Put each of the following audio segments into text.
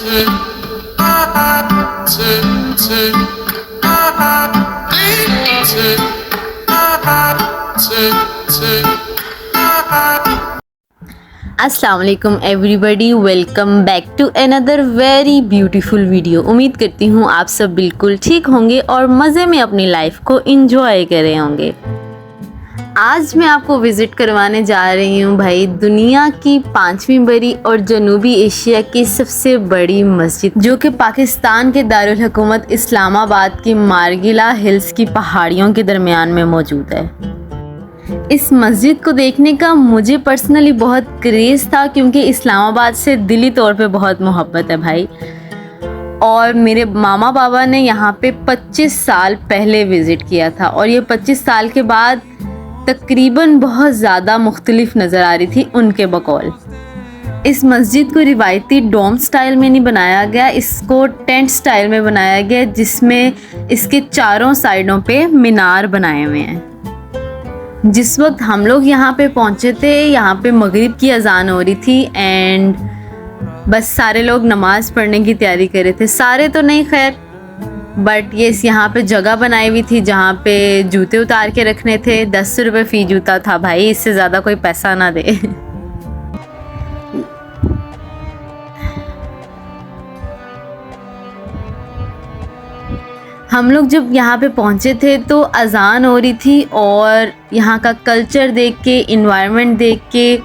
अस्सलाम वालेकुम everybody, welcome back to another very beautiful video. उम्मीद करती हूँ आप सब बिल्कुल ठीक होंगे और मज़े में अपनी लाइफ को एंजॉय कर रहे होंगे। आज मैं आपको विज़िट करवाने जा रही हूँ भाई दुनिया की 5वीं बड़ी और जनूबी एशिया की सबसे बड़ी मस्जिद, जो कि पाकिस्तान के दारुल हुकूमत इस्लामाबाद की मारगिला हिल्स की पहाड़ियों के दरमियान में मौजूद है। इस मस्जिद को देखने का मुझे पर्सनली बहुत क्रेज़ था, क्योंकि इस्लामाबाद से दिली तौर पे बहुत मोहब्बत है भाई। और मेरे मामा बाबा ने यहाँ पे 25 साल पहले विज़िट किया था और ये 25 साल के बाद तकरीबन बहुत ज़्यादा मुख्तलिफ नज़र आ रही थी उनके बकौल। इस मस्जिद को रिवायती डोम स्टाइल में नहीं बनाया गया, इसको टेंट स्टाइल में बनाया गया, जिसमें इसके चारों साइडों पे मीनार बनाए हुए हैं। जिस वक्त हम लोग यहाँ पे पहुँचे थे, यहाँ पे मगरिब की अजान हो रही थी एंड बस सारे लोग नमाज़ पढ़ने की तैयारी कर रहे थे। सारे तो नहीं खैर, बट ये यहाँ पे जगह बनाई हुई थी जहाँ पे जूते उतार के रखने थे। 10 रुपये फ़ी जूता था भाई, इससे ज़्यादा कोई पैसा ना दे। हम लोग जब यहाँ पे पहुँचे थे तो अजान हो रही थी और यहाँ का कल्चर देख के, इन्वायरमेंट देख के,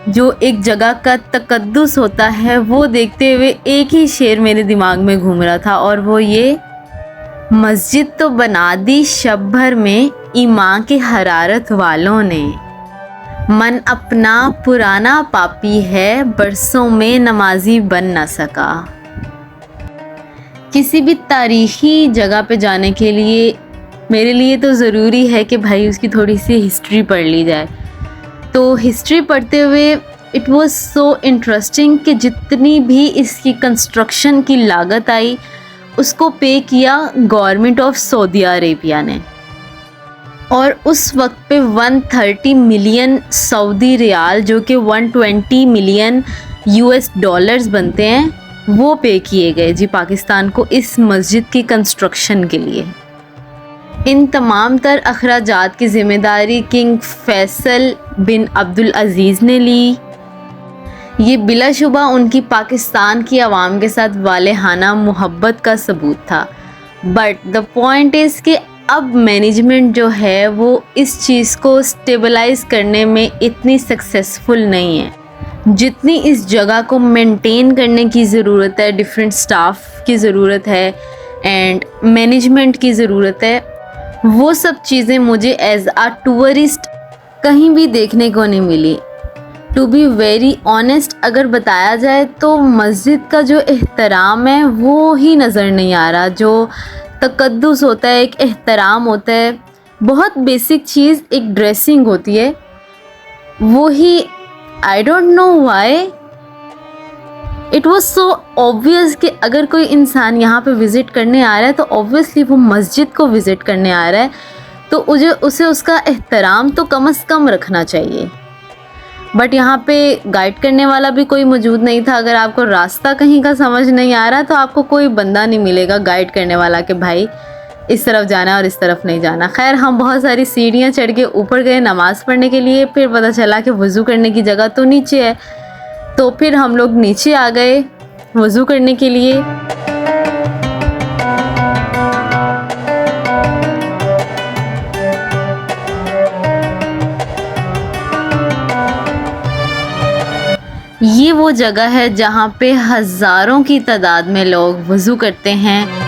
जो एक जगह का तकद्दुस होता है वो देखते हुए एक ही शेर मेरे दिमाग में घूम रहा था, और वो ये, मस्जिद तो बना दी शब भर में ईमान की हरारत वालों ने, मन अपना पुराना पापी है बरसों में नमाजी बन ना सका। किसी भी तारीख़ी जगह पे जाने के लिए मेरे लिए तो ज़रूरी है कि भाई उसकी थोड़ी सी हिस्ट्री पढ़ ली जाए। तो हिस्ट्री पढ़ते हुए इट वाज सो इंटरेस्टिंग कि जितनी भी इसकी कंस्ट्रक्शन की लागत आई उसको पे किया गवर्नमेंट ऑफ सऊदी अरेबिया ने, और उस वक्त पे 130 मिलियन सऊदी रियाल, जो कि 120 मिलियन US डॉलर्स बनते हैं, वो पे किए गए जी पाकिस्तान को इस मस्जिद की कंस्ट्रक्शन के लिए। इन तमाम तर अखराजात की ज़िम्मेदारी किंग फैसल बिन अब्दुल अज़ीज़ ने ली। ये बिलाशुबा उनकी पाकिस्तान की आवाम के साथ वालेहाना मोहब्बत का सबूत था। बट द पॉइंट इज़ कि अब मैनेजमेंट जो है वो इस चीज़ को स्टेबलाइज़ करने में इतनी सक्सेसफुल नहीं है जितनी इस जगह को मेंटेन करने की ज़रूरत है। डिफरेंट स्टाफ की ज़रूरत है एंड मैनेजमेंट की ज़रूरत है। वो सब चीज़ें मुझे एज आ टूरिस्ट कहीं भी देखने को नहीं मिली। टू बी वेरी ऑनेस्ट अगर बताया जाए तो मस्जिद का जो एहतराम है वो ही नज़र नहीं आ रहा। जो तकद्दुस होता है, एक एहतराम होता है, बहुत बेसिक चीज़ एक ड्रेसिंग होती है, वो ही I don't know why it was so obvious कि अगर कोई इंसान यहाँ पे विज़िट करने आ रहा है तो ऑब्वियसली वो मस्जिद को विज़िट करने आ रहा है, तो उसे उसका एहतराम तो कम से कम रखना चाहिए। बट यहाँ पे गाइड करने वाला भी कोई मौजूद नहीं था। अगर आपको रास्ता कहीं का समझ नहीं आ रहा तो आपको कोई बंदा नहीं मिलेगा गाइड करने वाला कि भाई इस तरफ जाना है और इस तरफ नहीं जाना। खैर हम बहुत सारी सीढ़ियाँ चढ़ के ऊपर गए नमाज़ पढ़ने के लिए, फिर पता चला कि वज़ू करने की जगह तो नीचे है, तो फिर हम लोग नीचे आ गए वज़ू करने के लिए। ये वो जगह है जहाँ पे हज़ारों की तादाद में लोग वज़ू करते हैं।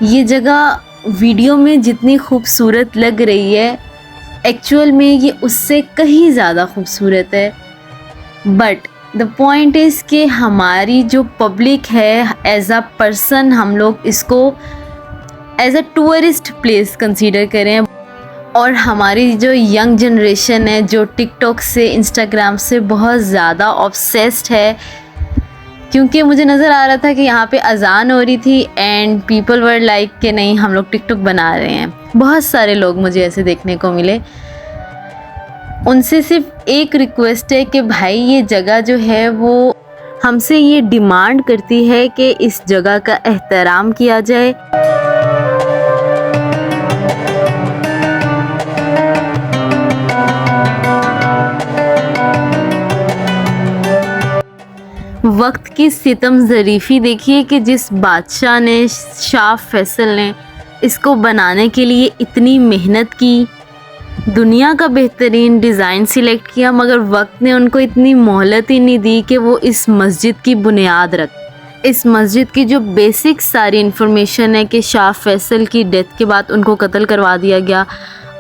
ये जगह वीडियो में जितनी खूबसूरत लग रही है, एक्चुअल में ये उससे कहीं ज़्यादा खूबसूरत है। बट द पॉइंट इज़ कि हमारी जो पब्लिक है, एज अ पर्सन हम लोग इसको as a tourist place consider करें, और हमारी जो यंग जनरेशन है जो टिकटॉक से, इंस्टाग्राम से बहुत ज़्यादा ऑब्सेस्ड है, क्योंकि मुझे नज़र आ रहा था कि यहाँ पे अजान हो रही थी एंड पीपल वर लाइक कि नहीं हम लोग टिकटॉक बना रहे हैं। बहुत सारे लोग मुझे ऐसे देखने को मिले। उनसे सिर्फ एक रिक्वेस्ट है कि भाई ये जगह जो है वो हमसे ये डिमांड करती है कि इस जगह का एहतराम किया जाए। वक्त की सितम ज़रीफ़ी देखिए कि जिस बादशाह ने, शाह फैसल ने इसको बनाने के लिए इतनी मेहनत की, दुनिया का बेहतरीन डिज़ाइन सिलेक्ट किया, मगर वक्त ने उनको इतनी मोहलत ही नहीं दी कि वो इस मस्जिद की बुनियाद रख। इस मस्जिद की जो बेसिक सारी इन्फॉर्मेशन है कि शाह फैसल की डेथ के बाद उनको कत्ल करवा दिया गया।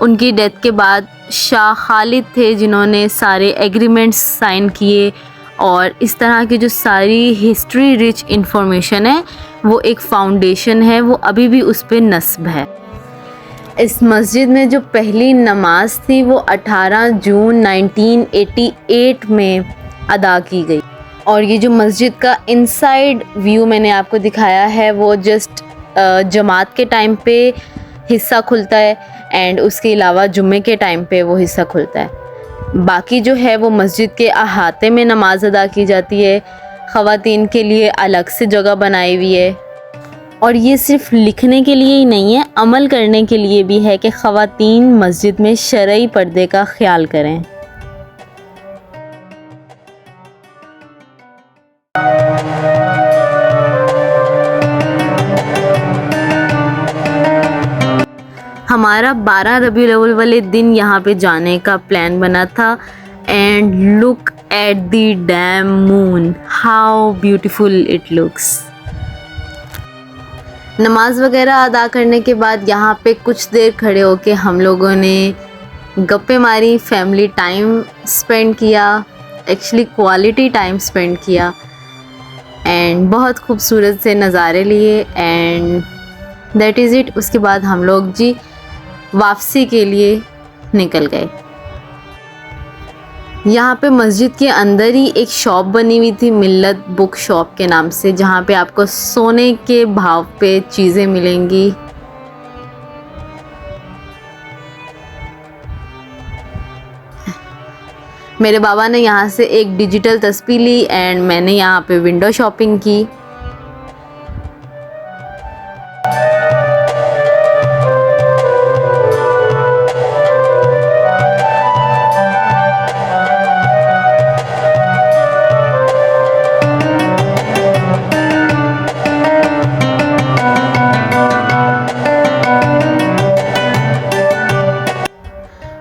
उनकी डेथ के बाद शाह खालिद थे जिन्होंने सारे एग्रीमेंट्स साइन किए, और इस तरह की जो सारी हिस्ट्री रिच इन्फॉर्मेशन है वो एक फाउंडेशन है, वो अभी भी उस पर नस्ब है। इस मस्जिद में जो पहली नमाज थी वो 18 जून 1988 में अदा की गई। और ये जो मस्जिद का इनसाइड व्यू मैंने आपको दिखाया है वो जस्ट जमात के टाइम पे हिस्सा खुलता है, एंड उसके अलावा जुम्मे के टाइम पे वो हिस्सा खुलता है। बाकी जो है वो मस्जिद के अहाते में नमाज अदा की जाती है। ख़वातीन के लिए अलग से जगह बनाई हुई है, और ये सिर्फ लिखने के लिए ही नहीं है, अमल करने के लिए भी है कि ख़वातीन मस्जिद में शरई पर्दे का ख्याल करें। हमारा 12 रबीउल अव्वल वाले दिन यहाँ पे जाने का प्लान बना था, and look at the dam moon, how beautiful it looks. नमाज वगैरह अदा करने के बाद यहाँ पे कुछ देर खड़े होके हम लोगों ने गप्पे मारी, फैमिली टाइम स्पेंड किया, एक्चुअली क्वालिटी टाइम स्पेंड किया, एंड बहुत खूबसूरत से नज़ारे लिए, एंड दैट इज़ इट। उसके बाद हम लोग जी वापसी के लिए निकल गए। यहाँ पे मस्जिद के अंदर ही एक शॉप बनी हुई थी, मिल्लत बुक शॉप के नाम से, जहाँ पे आपको सोने के भाव पे चीज़ें मिलेंगी। मेरे बाबा ने यहाँ से एक डिजिटल तस्वीर ली, एंड मैंने यहाँ पे विंडो शॉपिंग की।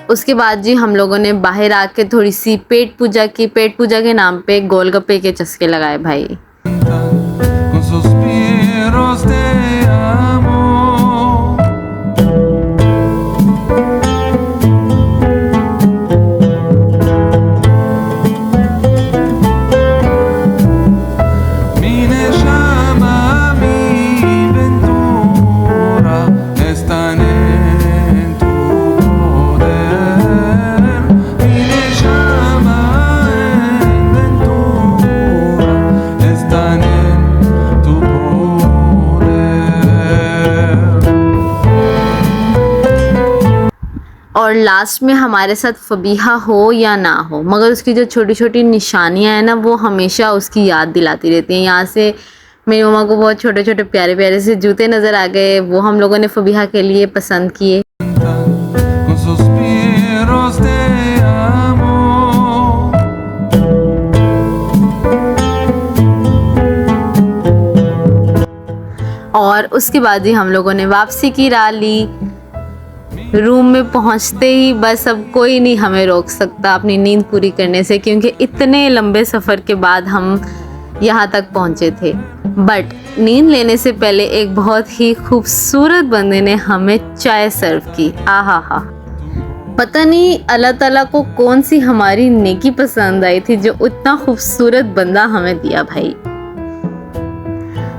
उसके बाद जी हम लोगों ने बाहर आके थोड़ी सी पेट पूजा की। पेट पूजा के नाम पे गोलगप्पे के चस्के लगाए भाई। और लास्ट में हमारे साथ फबीहा हो या ना हो, मगर उसकी जो छोटी छोटी निशानियां हैं ना वो हमेशा उसकी याद दिलाती रहती हैं। यहाँ से मेरी मम्मा को बहुत छोटे छोटे प्यारे प्यारे से जूते नज़र आ गए, वो हम लोगों ने फबीहा के लिए पसंद किए। और उसके बाद ही हम लोगों ने वापसी की राह ली। रूम में पहुंचते ही बस अब कोई नहीं हमें रोक सकता अपनी नींद पूरी करने से, क्योंकि इतने लंबे सफ़र के बाद हम यहाँ तक पहुँचे थे। बट नींद लेने से पहले एक बहुत ही खूबसूरत बंदे ने हमें चाय सर्व की। आहा हा, पता नहीं अल्लाह ताला को कौन सी हमारी नेकी पसंद आई थी जो उतना खूबसूरत बंदा हमें दिया भाई।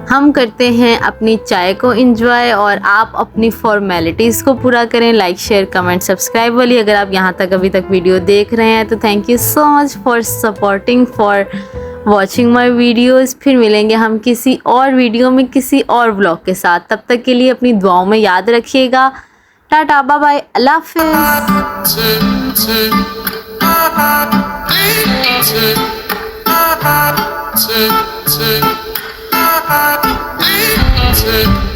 हम करते हैं अपनी चाय को एंजॉय, और आप अपनी फॉर्मेलिटीज़ को पूरा करें। लाइक शेयर कमेंट सब्सक्राइब वाली अगर आप यहाँ तक अभी तक वीडियो देख रहे हैं तो thank you so much for supporting, for watching my videos. फिर मिलेंगे हम किसी और वीडियो में किसी और व्लॉग के साथ। तब तक के लिए अपनी दुआओं में याद रखिएगा। टाटा बाय बाय, अल्लाह हाफिज़। tick, tick, tick.